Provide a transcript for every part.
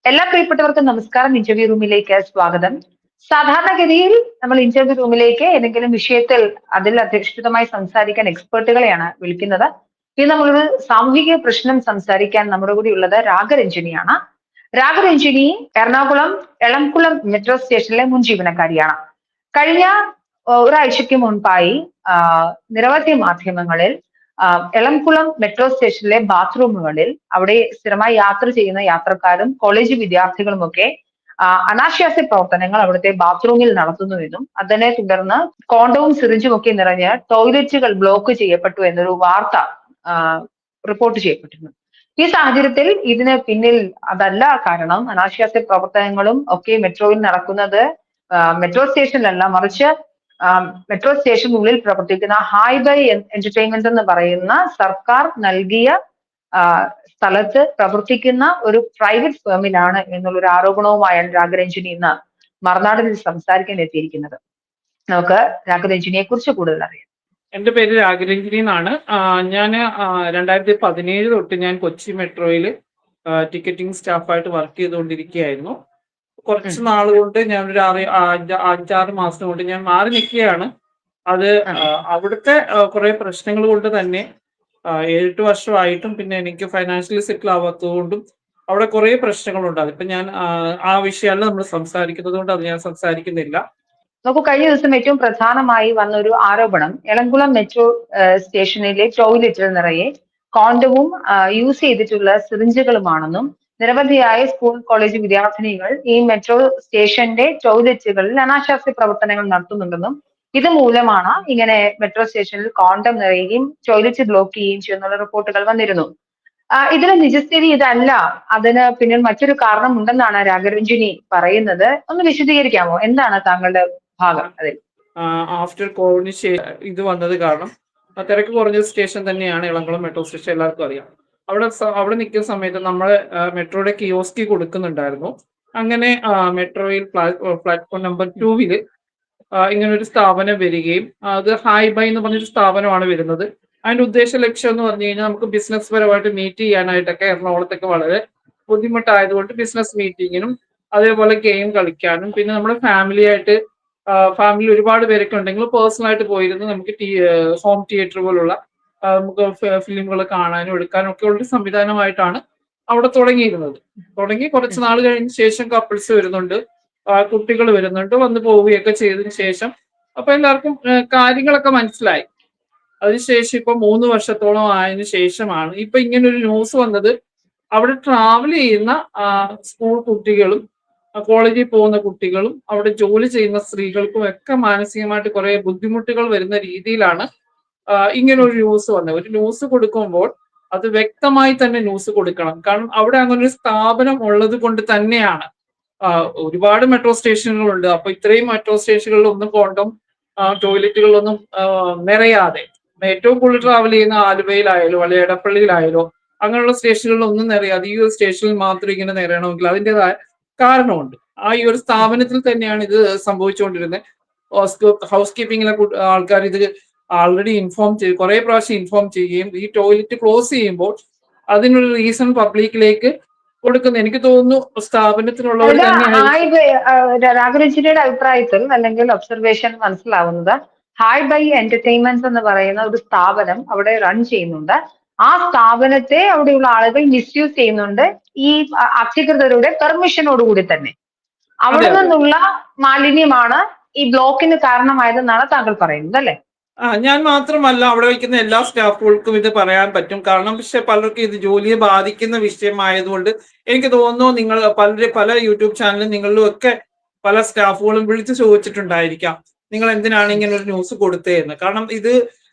എല്ലാ പ്രിയപ്പെട്ടവർക്കും നമസ്കാരം. ഇന്റർവ്യൂ റൂമിലേക്ക് സ്വാഗതം. സാധാരണഗതിയിൽ നമ്മൾ ഇന്റർവ്യൂ റൂമിലേക്ക് ഏതെങ്കിലും വിഷയത്തിൽ അതിൽ അധിഷ്ഠിതമായി സംസാരിക്കാൻ എക്സ്പേർട്ടുകളെയാണ് വിളിക്കുന്നത്. ഇന്ന് നമ്മളൊരു സാമൂഹിക പ്രശ്നം സംസാരിക്കാൻ നമ്മുടെ കൂടെ ഉള്ളത് രാഗരഞ്ജിനിയാണ്. രാഗരഞ്ജിനി എറണാകുളം എളംകുളം മെട്രോ സ്റ്റേഷനിലെ മുൻ ജീവനക്കാരിയാണ്. കഴിഞ്ഞ ഒരാഴ്ചയ്ക്ക് മുൻപായി നിരവധി മാധ്യമങ്ങളിൽ എളംകുളം മെട്രോ സ്റ്റേഷനിലെ ബാത്റൂമുകളിൽ അവിടെ സ്ഥിരമായി യാത്ര ചെയ്യുന്ന യാത്രക്കാരും കോളേജ് വിദ്യാർത്ഥികളുമൊക്കെ അനാശാസ്യ പ്രവർത്തനങ്ങൾ അവിടുത്തെ ബാത്റൂമിൽ നടത്തുന്നുവെന്നും അതിനെ തുടർന്ന് കോണ്ടവും സിറിഞ്ചും ഒക്കെ നിറഞ്ഞ് ടോയ്ലറ്റുകൾ ബ്ലോക്ക് ചെയ്യപ്പെട്ടു എന്നൊരു വാർത്ത റിപ്പോർട്ട് ചെയ്യപ്പെട്ടിരുന്നു. ഈ സാഹചര്യത്തിൽ ഇതിന് പിന്നിൽ അതല്ല കാരണം, അനാശാസ്യ പ്രവർത്തനങ്ങളും ഒക്കെ മെട്രോയിൽ നടക്കുന്നത് മെട്രോ സ്റ്റേഷനിലല്ല, മറിച്ച് മെട്രോ സ്റ്റേഷനുള്ളിൽ പ്രവർത്തിക്കുന്ന ഹായ് ബൈ എന്റർടൈൻമെന്റ് എന്ന് പറയുന്ന സർക്കാർ നൽകിയ സ്ഥലത്ത് പ്രവർത്തിക്കുന്ന ഒരു പ്രൈവറ്റ് ഫേമിലാണ് എന്നുള്ള ഒരു ആരോപണവുമായാണ് രാഗരഞ്ജിനി ഇന്ന് മറുനാടിൽ സംസാരിക്കാൻ എത്തിയിരിക്കുന്നത്. നമുക്ക് രാഗരഞ്ജിനിയെ കുറിച്ച് കൂടുതൽ അറിയാം. എന്റെ പേര് രാഗരഞ്ജിനി എന്നാണ്. ഞാൻ 2017 തൊട്ട് ഞാൻ കൊച്ചി മെട്രോയിൽ ടിക്കറ്റിംഗ് സ്റ്റാഫായിട്ട് വർക്ക് ചെയ്തുകൊണ്ടിരിക്കുകയായിരുന്നു. കുറച്ച് നാളുകൊണ്ട് ഞാൻ ഒരു 5-6 മാസം കൊണ്ട് ഞാൻ മാറി നിൽക്കുകയാണ്. അത് അവിടുത്തെ കുറെ പ്രശ്നങ്ങൾ കൊണ്ട് തന്നെ 7-8 വർഷമായിട്ടും പിന്നെ എനിക്ക് ഫൈനാൻഷ്യലി സെറ്റിൽ ആവാത്തത് കൊണ്ടും അവിടെ കുറെ പ്രശ്നങ്ങളുണ്ട്. അതിപ്പോ ഞാൻ ആ വിഷയമാണ് നമ്മൾ സംസാരിക്കുന്നത് കൊണ്ട് അത് ഞാൻ സംസാരിക്കുന്നില്ല. നോക്കൂ, കഴിഞ്ഞ ദിവസം ഏറ്റവും പ്രധാനമായി വന്ന ഒരു ആരോപണം എളംകുളം മെട്രോ സ്റ്റേഷനിലെ ടോയ്ലറ്റിൽ നിറയെ കോണ്ടവും യൂസ് ചെയ്തിട്ടുള്ള സിറിഞ്ചുകളുമാണെന്നും നിരവധിയായ സ്കൂൾ കോളേജ് വിദ്യാർത്ഥിനികൾ ഈ മെട്രോ സ്റ്റേഷന്റെ ടോയ്ലറ്റുകളിൽ അനാശാസ്യ പ്രവർത്തനങ്ങൾ നടത്തുന്നുണ്ടെന്നും ഇത് മൂലമാണ് ഇങ്ങനെ മെട്രോ സ്റ്റേഷനിൽ കോണ്ടം നിറയുകയും ടോയ്ലറ്റ് ബ്ലോക്ക് ചെയ്യുകയും ചെയ്യുന്നുള്ള റിപ്പോർട്ടുകൾ വന്നിരുന്നു. ഇതിന് നിജസ്ഥിതി ഇതല്ല, അതിന് പിന്നിൽ മറ്റൊരു കാരണം ഉണ്ടെന്നാണ് രാഗരഞ്ജിനി പറയുന്നത്. ഒന്ന് വിശദീകരിക്കാമോ? എന്താണ് താങ്കളുടെ ഭാഗം അതിൽ? ആഫ്റ്റർ കോവിഡിന് ഇത് വന്നത് കാരണം തിരക്ക് കുറഞ്ഞ സ്റ്റേഷൻ തന്നെയാണ് എളംകുളം മെട്രോ സ്റ്റേഷൻ, എല്ലാവർക്കും അറിയാം. അവിടെ നിൽക്കുന്ന സമയത്ത് നമ്മൾ മെട്രോയുടെ കിയോസ്കി കൊടുക്കുന്നുണ്ടായിരുന്നു. അങ്ങനെ മെട്രോയിൽ പ്ലാറ്റ്ഫോം നമ്പർ 2 ഇങ്ങനെ ഒരു സ്ഥാപനം വരികയും അത് ഹായ് ബൈ എന്ന് പറഞ്ഞൊരു സ്ഥാപനമാണ് വരുന്നത്. അതിന്റെ ഉദ്ദേശ ലക്ഷ്യം എന്ന് പറഞ്ഞു കഴിഞ്ഞാൽ നമുക്ക് ബിസിനസ് പരമായിട്ട് മീറ്റ് ചെയ്യാനായിട്ടൊക്കെ എറണാകുളത്തൊക്കെ വളരെ ബുദ്ധിമുട്ടായതുകൊണ്ട് ബിസിനസ് മീറ്റിങ്ങിനും അതേപോലെ ഗെയിം കളിക്കാനും പിന്നെ നമ്മുടെ ഫാമിലി ഒരുപാട് പേരൊക്കെ ഉണ്ടെങ്കിൽ പേഴ്സണൽ ആയിട്ട് പോയിരുന്നു നമുക്ക് ഹോം തിയേറ്റർ പോലുള്ള നമുക്ക് ഫിലിമുകൾ കാണാനും എടുക്കാനും ഒക്കെ ഉള്ള സംവിധാനമായിട്ടാണ് അവിടെ തുടങ്ങിയിരുന്നത്. തുടങ്ങി കുറച്ച് നാൾ കഴിഞ്ഞ ശേഷം കപ്പിൾസ് വരുന്നുണ്ട്, കുട്ടികൾ വരുന്നുണ്ട്, വന്ന് പോവുകയൊക്കെ ചെയ്തതിനു ശേഷം അപ്പൊ എല്ലാവർക്കും കാര്യങ്ങളൊക്കെ മനസ്സിലായി. അതിനുശേഷം ഇപ്പൊ 3 വർഷത്തോളം ആയതിനു ശേഷമാണ് ഇപ്പൊ ഇങ്ങനെ ഒരു ന്യൂസ് വന്നത്. അവിടെ ട്രാവൽ ചെയ്യുന്ന സ്കൂൾ കുട്ടികളും കോളേജിൽ പോകുന്ന കുട്ടികളും അവിടെ ജോലി ചെയ്യുന്ന സ്ത്രീകൾക്കും ഒക്കെ മാനസികമായിട്ട് കുറെ ബുദ്ധിമുട്ടുകൾ വരുന്ന രീതിയിലാണ് ഇങ്ങനെ ഒരു ന്യൂസ് വന്നത്. ഒരു ന്യൂസ് കൊടുക്കുമ്പോൾ അത് വ്യക്തമായി തന്നെ ന്യൂസ് കൊടുക്കണം. കാരണം അവിടെ അങ്ങനെ ഒരു സ്ഥാപനം ഉള്ളത് കൊണ്ട് തന്നെയാണ്. ഒരുപാട് മെട്രോ സ്റ്റേഷനുകളുണ്ട്. അപ്പൊ ഇത്രയും മെട്രോ സ്റ്റേഷനുകളിലൊന്നും കോണ്ടം ടോയ്ലറ്റുകളിലൊന്നും നിറയാതെ ഏറ്റവും കൂടുതൽ ട്രാവൽ ചെയ്യുന്ന ആലുവയിലായാലോ അല്ലെങ്കിൽ എടപ്പള്ളിയിലായാലോ അങ്ങനെയുള്ള സ്റ്റേഷനുകളിലൊന്നും നിറയാതെ ഈ ഒരു സ്റ്റേഷനിൽ മാത്രം ഇങ്ങനെ നിറയണമെങ്കിൽ അതിൻ്റെതായ കാരണമുണ്ട്. ഈ ഒരു സ്ഥാപനത്തിൽ തന്നെയാണ് ഇത് സംഭവിച്ചുകൊണ്ടിരുന്നത്. ഹൗസ് കീപ്പിങ്ങിലെ ആൾക്കാർ ഇത് ആൾറെഡി കുറെ പ്രാവശ്യം ഇൻഫോം ചെയ്യുകയും ഈ ടോയ്ലറ്റ് ക്ലോസ് ചെയ്യുമ്പോൾ അതിനൊരു റീസൺ പബ്ലിക്കിലേക്ക് കൊടുക്കുന്നത് എനിക്ക് തോന്നുന്നു സ്ഥാപനത്തിനുള്ളവർ തന്നെയായിരിക്കും. രാഗരഞ്ജിനിയുടെ അഭിപ്രായത്തിൽ അല്ലെങ്കിൽ ഒബ്സർവേഷൻ മനസ്സിലാവുന്നത് ഹായ് ബൈ എന്റർടൈൻമെന്റ് എന്ന് പറയുന്ന ഒരു സ്ഥാപനം അവിടെ റൺ ചെയ്യുന്നുണ്ട്. ആ സ്ഥാപനത്തെ അവിടെയുള്ള ആളുകൾ മിസ്യൂസ് ചെയ്യുന്നുണ്ട്, ഈ അധികൃതരുടെ പെർമിഷനോടുകൂടി തന്നെ. അവിടെ നിന്നുള്ള മാലിന്യമാണ് ഈ ബ്ലോക്കിന് കാരണമായതെന്നാണ് താങ്കൾ പറയുന്നത്, അല്ലെ? ഞാൻ മാത്രമല്ല, അവിടെ വയ്ക്കുന്ന എല്ലാ സ്റ്റാഫുകൾക്കും ഇത് പറയാൻ പറ്റും. കാരണം പക്ഷെ പലർക്കും ഇത് ജോലിയെ ബാധിക്കുന്ന വിഷയമായതുകൊണ്ട് എനിക്ക് തോന്നുന്നു നിങ്ങൾ പല യൂട്യൂബ് ചാനലും നിങ്ങളിലും ഒക്കെ പല സ്റ്റാഫുകളും വിളിച്ചു ചോദിച്ചിട്ടുണ്ടായിരിക്കാം നിങ്ങൾ എന്തിനാണ് ഇങ്ങനെ ഒരു ന്യൂസ് കൊടുത്തതെന്ന്. കാരണം ഇത്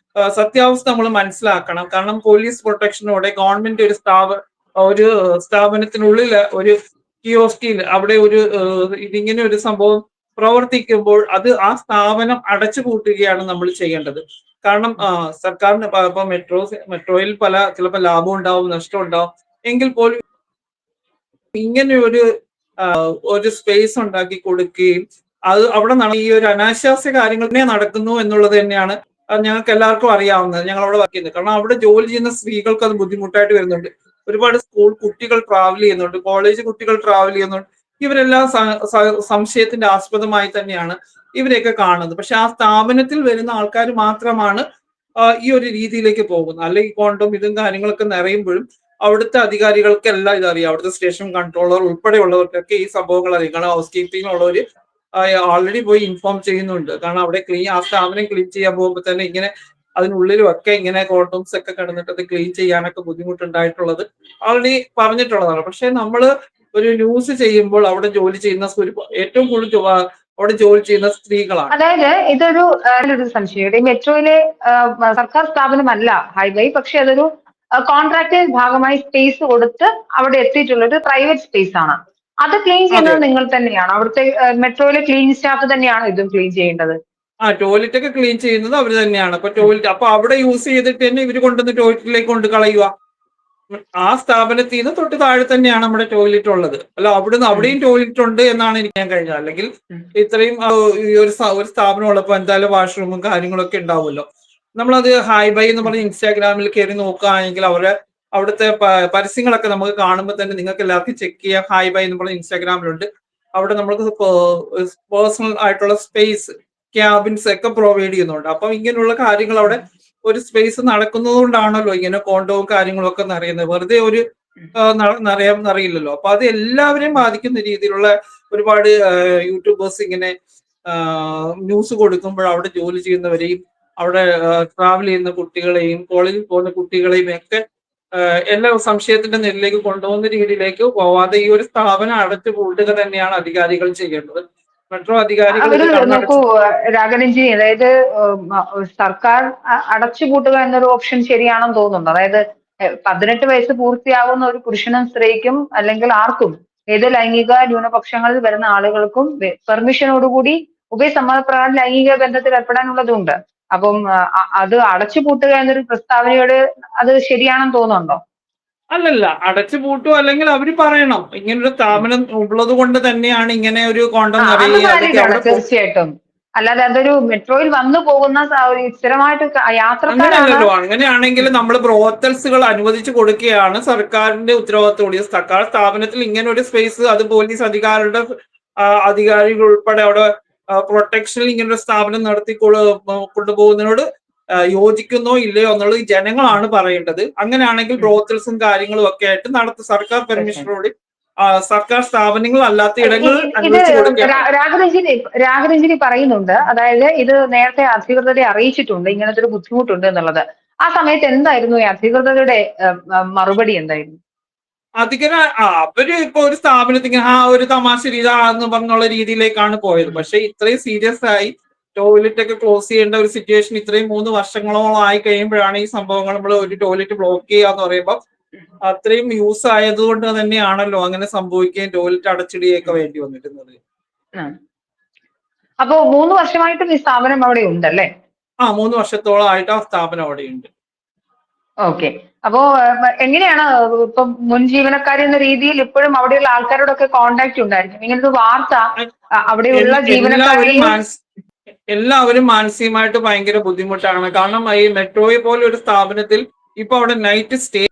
സത്യാവസ്ഥ നമ്മൾ മനസ്സിലാക്കണം. കാരണം പോലീസ് പ്രൊട്ടക്ഷനോടെ ഗവൺമെന്റ് ഒരു സ്ഥാപനത്തിനുള്ളിൽ ഒരു കിയോസ്കിൽ അവിടെ ഇതിങ്ങനെ ഒരു സംഭവം പ്രവർത്തിക്കുമ്പോൾ അത് ആ സ്ഥാപനം അടച്ചുപൂട്ടുകയാണ് നമ്മൾ ചെയ്യേണ്ടത്. കാരണം സർക്കാരിന് ഇപ്പൊ മെട്രോയിൽ ചിലപ്പോൾ ലാഭം ഉണ്ടാവും, നഷ്ടം ഉണ്ടാവും. എങ്കിൽ പോലും ഇങ്ങനെ ഒരു സ്പേസ് ഉണ്ടാക്കി കൊടുക്കുകയും അത് അവിടെ ഈ ഒരു അനാശാസ്യ കാര്യങ്ങൾ തന്നെ നടക്കുന്നു എന്നുള്ളത് തന്നെയാണ് ഞങ്ങൾക്ക് എല്ലാവർക്കും അറിയാവുന്നത്. ഞങ്ങൾ അവിടെ വർക്ക് ചെയ്യുന്നത്. കാരണം അവിടെ ജോലി ചെയ്യുന്ന സ്ത്രീകൾക്ക് അത് ബുദ്ധിമുട്ടായിട്ട് വരുന്നുണ്ട്. ഒരുപാട് സ്കൂൾ കുട്ടികൾ ട്രാവൽ ചെയ്യുന്നുണ്ട്, കോളേജ് കുട്ടികൾ ട്രാവൽ ചെയ്യുന്നുണ്ട്. ഇവരെല്ലാം സംശയത്തിന്റെ ആസ്പദമായി തന്നെയാണ് ഇവരെയൊക്കെ കാണുന്നത്. പക്ഷെ ആ സ്ഥാപനത്തിൽ വരുന്ന ആൾക്കാർ മാത്രമാണ് ഈ ഒരു രീതിയിലേക്ക് പോകുന്നത്. അല്ലെങ്കിൽ കോണ്ടം ഇതും കാര്യങ്ങളൊക്കെ നിറയുമ്പോഴും അവിടുത്തെ അധികാരികൾക്കെല്ലാം ഇതറിയാം. അവിടുത്തെ സ്റ്റേഷൻ കൺട്രോളർ ഉൾപ്പെടെയുള്ളവർക്കൊക്കെ ഈ സംഭവങ്ങൾ അറിയാം. കാരണം ഹൗസ് കീപ്പിംഗിലുള്ളവർ ഓൾറെഡി പോയി ഇൻഫോം ചെയ്യുന്നുണ്ട്. കാരണം അവിടെ ആ സ്ഥാപനം ക്ലീൻ ചെയ്യാൻ പോകുമ്പോൾ തന്നെ ഇങ്ങനെ അതിനുള്ളിലും ഒക്കെ ഇങ്ങനെ കോണ്ടംസ് ഒക്കെ കിടന്നിട്ട് അത് ക്ലീൻ ചെയ്യാനൊക്കെ ബുദ്ധിമുട്ടുണ്ടായിട്ടുള്ളത് ഓൾറെഡി പറഞ്ഞിട്ടുള്ളതാണ്. പക്ഷെ നമ്മൾ ഒരു ന്യൂസ് ചെയ്യുമ്പോൾ അവിടെ ജോലി ചെയ്യുന്ന ഏറ്റവും കൂടുതൽ അവിടെ ജോലി ചെയ്യുന്ന സ്ത്രീകളാണ്. അതായത് ഇതൊരു ഒരു സംശയം, ഈ മെട്രോയിലെ സർക്കാർ സ്ഥാപനമല്ല ഹൈവേ, പക്ഷെ അതൊരു കോൺട്രാക്ട് ഭാഗമായി സ്പേസ് കൊടുത്ത് അവിടെ എത്തിയിട്ടുള്ള ഒരു പ്രൈവറ്റ് സ്പേസ് ആണ്. അത് ക്ലീൻ അതെ, ചെയ്യുന്നത് നിങ്ങൾ തന്നെയാണ്? അവിടുത്തെ മെട്രോയിലെ ക്ലീൻ സ്റ്റാഫ് തന്നെയാണോ ഇതും ക്ലീൻ ചെയ്യേണ്ടത്? ടോയ്ലറ്റ് ഒക്കെ ക്ലീൻ ചെയ്യുന്നത് അവർ തന്നെയാണ്. അപ്പൊ അവിടെ യൂസ് ചെയ്തിട്ട് തന്നെ ഇവർ കൊണ്ടുവന്ന് ടോയ്ലറ്റിലേക്ക് കൊണ്ട് കളയുക. ആ സ്ഥാപനത്തിൽ നിന്ന് തൊട്ട് താഴെ തന്നെയാണ് നമ്മുടെ ടോയ്ലറ്റ് ഉള്ളത്. അല്ല അവിടെയും ടോയ്ലറ്റ് ഉണ്ട് എന്നാണ് എനിക്ക് കഴിഞ്ഞത്. അല്ലെങ്കിൽ ഇത്രയും ഈ ഒരു സ്ഥാപനം ഉള്ളപ്പോൾ എന്തായാലും വാഷ്റൂമും കാര്യങ്ങളൊക്കെ ഉണ്ടാവുമല്ലോ. നമ്മളത് ഹായ് ബൈ എന്ന് പറഞ്ഞ് ഇൻസ്റ്റാഗ്രാമിൽ കയറി നോക്കുകയാണെങ്കിൽ അവിടുത്തെ പരസ്യങ്ങളൊക്കെ നമുക്ക് കാണുമ്പോൾ തന്നെ നിങ്ങൾക്ക് എല്ലാവർക്കും ചെക്ക് ചെയ്യാം. ഹായ് ബൈ എന്ന് പറഞ്ഞ ഇൻസ്റ്റാഗ്രാമിലുണ്ട്. അവിടെ നമുക്ക് പേഴ്സണൽ ആയിട്ടുള്ള സ്പേസ്, ക്യാബിൻസ് ഒക്കെ പ്രൊവൈഡ് ചെയ്യുന്നുണ്ട്. അപ്പം ഇങ്ങനെയുള്ള കാര്യങ്ങൾ അവിടെ ഒരു സ്പേസ് നടക്കുന്നത് കൊണ്ടാണല്ലോ ഇങ്ങനെ കോണ്ടവും കാര്യങ്ങളും ഒക്കെ നിറയുന്നത്. വെറുതെ ഒരു നിറയില്ലല്ലോ. അപ്പൊ അത് എല്ലാവരെയും ബാധിക്കുന്ന രീതിയിലുള്ള ഒരുപാട് യൂട്യൂബേഴ്സ് ഇങ്ങനെ ന്യൂസ് കൊടുക്കുമ്പോൾ അവിടെ ജോലി ചെയ്യുന്നവരെയും അവിടെ ട്രാവൽ ചെയ്യുന്ന കുട്ടികളെയും കോളേജിൽ പോകുന്ന കുട്ടികളെയും ഒക്കെ എല്ലാ സംശയത്തിന്റെ നെല്ലിലേക്ക് കൊണ്ടുപോകുന്ന രീതിയിലേക്ക് പോവാതെ ഈ ഒരു സ്ഥാപനം അടച്ചു പൂട്ടുക തന്നെയാണ് അധികാരികൾ ചെയ്യേണ്ടത്. മെട്രോ അധികാരികൾ ഇത് നോക്കൂ കണ്ണടച്ച് രാഘവൻജി, അതായത് സർക്കാർ അടച്ചുപൂട്ടുക എന്നൊരു ഓപ്ഷൻ ശരിയാണെന്ന് തോന്നുന്നുണ്ട്. അതായത് 18 വയസ്സ് പൂർത്തിയാകുന്ന ഒരു പുരുഷനും സ്ത്രീക്കും അല്ലെങ്കിൽ ആർക്കും ഏത് ലൈംഗിക ന്യൂനപക്ഷങ്ങളിൽ വരുന്ന ആളുകൾക്കും പെർമിഷനോടുകൂടി ഉഭയസമ്മതപ്രകാരം ലൈംഗിക ബന്ധത്തിൽ ഏർപ്പെടാനുള്ളതുണ്ട്. അപ്പം അത് അടച്ചുപൂട്ടുക എന്നൊരു പ്രസ്താവനയോട് അത് ശരിയാണെന്ന് തോന്നുന്നുണ്ടോ? അല്ലല്ല, അടച്ചു പൂട്ടും. അല്ലെങ്കിൽ അവര് പറയണം ഇങ്ങനൊരു സ്ഥാപനം ഉള്ളത് കൊണ്ട് തന്നെയാണ് ഇങ്ങനെ ഒരു കോണ്ടം അത് നിറയുക, അല്ലെങ്കിൽ വാലിഡ് ആണ് അവിടെ തീർച്ചയായിട്ടും. അല്ലാതെ അതൊരു മെട്രോയിൽ വന്നു പോകുന്ന ഒരു സ്ഥിരമായിട്ട് യാത്രക്കാരാണ്. അങ്ങനെയല്ലല്ലോ. അങ്ങനെയാണെങ്കിൽ നമ്മൾ ബ്രോത്തൽസുകൾ അനുവദിച്ചു കൊടുക്കുകയാണ് സർക്കാരിന്റെ ഉത്തരവാദിത്തത്തോടെ. സർക്കാർ സ്ഥാപനത്തിൽ ഇങ്ങനെ ഒരു സ്പേസ്, അത് പോലീസ് അധികാരികൾ ഉൾപ്പെടെ അവിടെ പ്രൊട്ടക്ഷനിൽ ഇങ്ങനെ ഒരു സ്ഥാപനം കൊണ്ടുപോകുന്നതിനോട് യോജിക്കുന്നോ ഇല്ലയോ എന്നുള്ളത് ജനങ്ങളാണ് പറയേണ്ടത്. അങ്ങനെയാണെങ്കിൽ ബ്രോത്തൽസും കാര്യങ്ങളും ഒക്കെ ആയിട്ട് സർക്കാർ പെർമിഷനോട് സർക്കാർ സ്ഥാപനങ്ങൾ അല്ലാത്ത ഇടങ്ങളിൽ ഇത് അനുവദിച്ചു കൊടുക്കുകയാണ്. രാഘരഞ്ജിനി പറയുന്നുണ്ട്, അതായത് ഇത് നേരത്തെ അധികൃതരെ അറിയിച്ചിട്ടുണ്ട് ഇങ്ങനത്തെ ഒരു ബുദ്ധിമുട്ടുണ്ട് എന്നുള്ളത്. ആ സമയത്ത് എന്തായിരുന്നു ഈ അധികൃതരുടെ മറുപടി എന്തായിരുന്നു? അവര് ഇപ്പൊ ഒരു സ്ഥാപനത്തിൽ ഒരു തമാശ എന്ന് പറഞ്ഞുള്ള രീതിയിലേക്കാണ് പോയത്. പക്ഷെ ഇത്രയും സീരിയസ് ആയി ടോയ്ലറ്റ് ഒക്കെ ക്ലോസ് ചെയ്യേണ്ട ഒരു സിറ്റുവേഷൻ ഇത്രയും 3 വർഷങ്ങളോളം ആയി കഴിയുമ്പോഴാണ് ഈ സംഭവങ്ങൾ. നമ്മൾ ഒരു ടോയ്ലറ്റ് ബ്ലോക്ക് ചെയ്യാന്ന് പറയുമ്പോൾ അത്രയും യൂസ് ആയതുകൊണ്ട് തന്നെയാണല്ലോ അങ്ങനെ സംഭവിക്കുകയും ടോയ്ലറ്റ് അടച്ചിടുകയൊക്കെ വേണ്ടി വന്നിരുന്നത്. അപ്പോ 3 വർഷമായിട്ടും ഈ സ്ഥാപനം അവിടെ ഉണ്ടല്ലേ? 3 വർഷത്തോളം ആയിട്ട് ആ സ്ഥാപനം അവിടെയുണ്ട്. ഓക്കെ. അപ്പോ എങ്ങനെയാണ് ഇപ്പൊ മുൻ ജീവനക്കാരി എന്ന രീതിയിൽ ഇപ്പോഴും അവിടെയുള്ള ആൾക്കാരോടൊക്കെ കോണ്ടാക്ട് ഉണ്ടായിരിക്കും? ഇങ്ങനത്തെ വാർത്ത അവിടെയുള്ള ജീവനക്കാരെയും എല്ലാവരും മാനസികമായിട്ട് ഭയങ്കര ബുദ്ധിമുട്ടാണ്. കാരണം ഈ മെട്രോയെ പോലെ ഒരു സ്ഥാപനത്തിൽ ഇപ്പൊ അവിടെ നൈറ്റ് സ്റ്റേ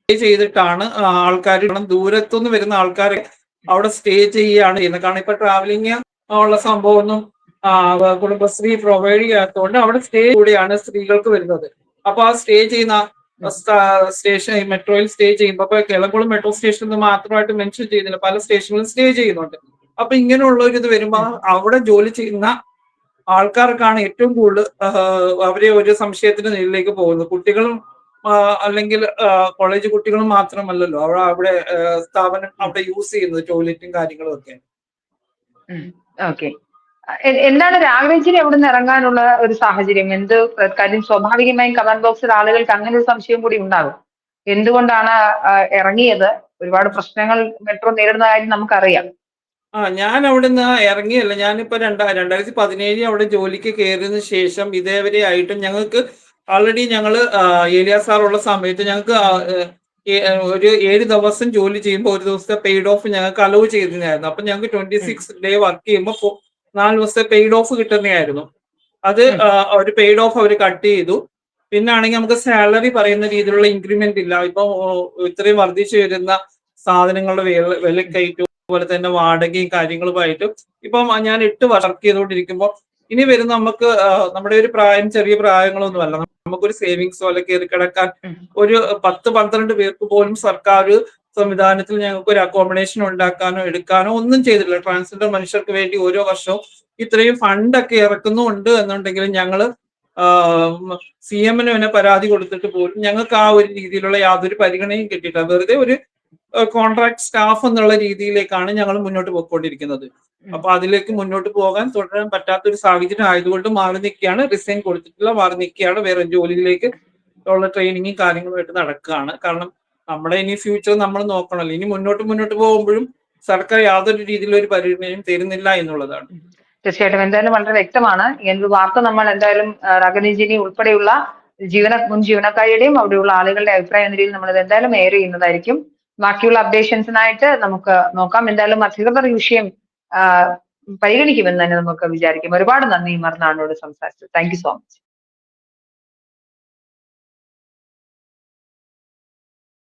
ചെയ്തിട്ടാണ് ആൾക്കാർ, ദൂരത്തുനിന്ന് വരുന്ന ആൾക്കാർ അവിടെ സ്റ്റേ ചെയ്യുകയാണ് ചെയ്യുന്നത്. കാരണം ഇപ്പൊ ട്രാവലിംഗ് ഉള്ള സംഭവമൊന്നും കുടുംബശ്രീ പ്രൊവൈഡ് ചെയ്യാത്തതുകൊണ്ട് അവിടെ സ്റ്റേ കൂടിയാണ് സ്ത്രീകൾക്ക് വരുന്നത്. അപ്പൊ ആ സ്റ്റേ ചെയ്യുന്ന സ്റ്റേഷൻ, മെട്രോയിൽ സ്റ്റേ ചെയ്യുമ്പോൾ ഇപ്പൊ കേളംകുളം മെട്രോ സ്റ്റേഷനിൽ മാത്രമായിട്ട് മെൻഷൻ ചെയ്യുന്നില്ല, പല സ്റ്റേഷനിലും സ്റ്റേ ചെയ്യുന്നുണ്ട്. അപ്പൊ ഇങ്ങനെയുള്ള ഒരു ഇത് വരുമ്പോ അവിടെ ജോലി ചെയ്യുന്ന ആൾക്കാർക്കാണ് ഏറ്റവും കൂടുതൽ അവരെ ഒരു സംശയത്തിന്റെ നിലയിലേക്ക് പോകുന്നത്. കുട്ടികളും അല്ലെങ്കിൽ കോളേജ് കുട്ടികളും മാത്രമല്ലല്ലോ അവിടെ സ്ഥാപനം അവിടെ യൂസ് ചെയ്യുന്നത് ടോയ്ലറ്റും കാര്യങ്ങളും ഒക്കെ. ഓക്കെ. എന്താണ് രാഘവൻജിന് അവിടെ നിന്ന് ഇറങ്ങാനുള്ള ഒരു സാഹചര്യം? കാര്യം സ്വാഭാവികമായും കമന്റ് ബോക്സിൽ ആളുകൾക്ക് അങ്ങനെ ഒരു സംശയം കൂടി ഉണ്ടാകും. എന്തുകൊണ്ടാണ് ഇറങ്ങിയത്? ഒരുപാട് പ്രശ്നങ്ങൾ മെട്രോ നേരിടുന്ന കാര്യം നമുക്കറിയാം. ഞാൻ അവിടുന്ന് ഇറങ്ങിയല്ല. ഞാനിപ്പോ 2017 അവിടെ ജോലിക്ക് കയറിയതിനു ശേഷം ഇതേവരെ ആയിട്ടും ഞങ്ങൾക്ക് ആൾറെഡി ഏലിയ സാർ ഉള്ള സമയത്ത് ഞങ്ങൾക്ക് ഒരു 7 ദിവസം ജോലി ചെയ്യുമ്പോൾ ഒരു ദിവസത്തെ പെയ്ഡ് ഓഫ് ഞങ്ങൾക്ക് അലോ ചെയ്തിരുന്നായിരുന്നു. അപ്പൊ ഞങ്ങൾക്ക് 26 ഡേ വർക്ക് ചെയ്യുമ്പോൾ 4 ദിവസത്തെ പെയ്ഡ് ഓഫ് കിട്ടുന്നതായിരുന്നു. അത് ഒരു പെയ്ഡ് ഓഫ് അവർ കട്ട് ചെയ്തു. പിന്നാണെങ്കിൽ നമുക്ക് സാലറി പറയുന്ന രീതിയിലുള്ള ഇൻക്രിമെന്റ് ഇല്ല. ഇപ്പൊ ഇത്രയും വർദ്ധിച്ചു വരുന്ന സാധനങ്ങളുടെ വിലക്കയറ്റവും അതുപോലെ തന്നെ വാടകയും കാര്യങ്ങളുമായിട്ടും ഇപ്പം ഞാൻ 8 വർക്ക് ചെയ്തുകൊണ്ടിരിക്കുമ്പോൾ ഇനി വരുന്ന നമുക്ക് നമ്മുടെ ഒരു പ്രായം ചെറിയ പ്രായങ്ങളൊന്നും അല്ല. നമുക്കൊരു സേവിങ്സോ അല്ലെ കയറി കിടക്കാൻ ഒരു 10-12 പേർക്ക് പോലും സർക്കാർ സംവിധാനത്തിൽ ഞങ്ങൾക്ക് ഒരു അക്കോമഡേഷൻ ഉണ്ടാക്കാനോ എടുക്കാനോ ഒന്നും ചെയ്തിട്ടില്ല. ട്രാൻസ്ജെൻഡർ മനുഷ്യർക്ക് വേണ്ടി ഓരോ വർഷവും ഇത്രയും ഫണ്ടൊക്കെ ഇറക്കുന്നുണ്ട് എന്നുണ്ടെങ്കിലും ഞങ്ങൾ CM-ന് തന്നെ പരാതി കൊടുത്തിട്ട് പോലും ഞങ്ങൾക്ക് ആ ഒരു രീതിയിലുള്ള യാതൊരു പരിഗണനയും കിട്ടിയിട്ടില്ല. വെറുതെ ഒരു കോൺട്രാക്ട് സ്റ്റാഫ് എന്നുള്ള രീതിയിലേക്കാണ് ഞങ്ങൾ മുന്നോട്ട് പോയിക്കൊണ്ടിരിക്കുന്നത്. അപ്പൊ അതിലേക്ക് മുന്നോട്ട് പോകാൻ തുടരാൻ പറ്റാത്ത ഒരു സാഹചര്യം ആയതുകൊണ്ട് മാറി നിൽക്കുകയാണ്. റിസൈൻ കൊടുത്തിട്ടില്ല, മാറി നിൽക്കുകയാണ്. വേറെ ജോലിയിലേക്ക് ഉള്ള ട്രെയിനിങ്ങും കാര്യങ്ങളുമായിട്ട് നടക്കുകയാണ്. കാരണം നമ്മുടെ ഇനി ഫ്യൂച്ചർ നമ്മൾ നോക്കണമല്ലോ. ഇനി മുന്നോട്ട് പോകുമ്പോഴും സർക്കാർ യാതൊരു രീതിയിലുള്ള ഒരു പരിഗണനയും തരുന്നില്ല എന്നുള്ളതാണ്. തീർച്ചയായിട്ടും എന്തായാലും വളരെ വ്യക്തമാണ്. ഇങ്ങനൊരു വാർത്ത നമ്മൾ എന്തായാലും റഗനിജിനി ഉൾപ്പെടെയുള്ള മുൻ ജീവനക്കാരുടെയും അവിടെയുള്ള ആളുകളുടെ അഭിപ്രായം എന്ന രീതിയിൽ നമ്മൾ ഇത് എന്തായാലും എയർ ചെയ്യുന്നതായിരിക്കും. ബാക്കിയുള്ള അപ്ഡേഷൻസിനായിട്ട് നമുക്ക് നോക്കാം. എന്തായാലും അധികൃതർ ഈ വിഷയം പരിഗണിക്കുമെന്ന് തന്നെ നമുക്ക് വിചാരിക്കും. ഒരുപാട് നന്ദി മറുനാടിനോട് സംസാരിച്ചു. Thank you so much.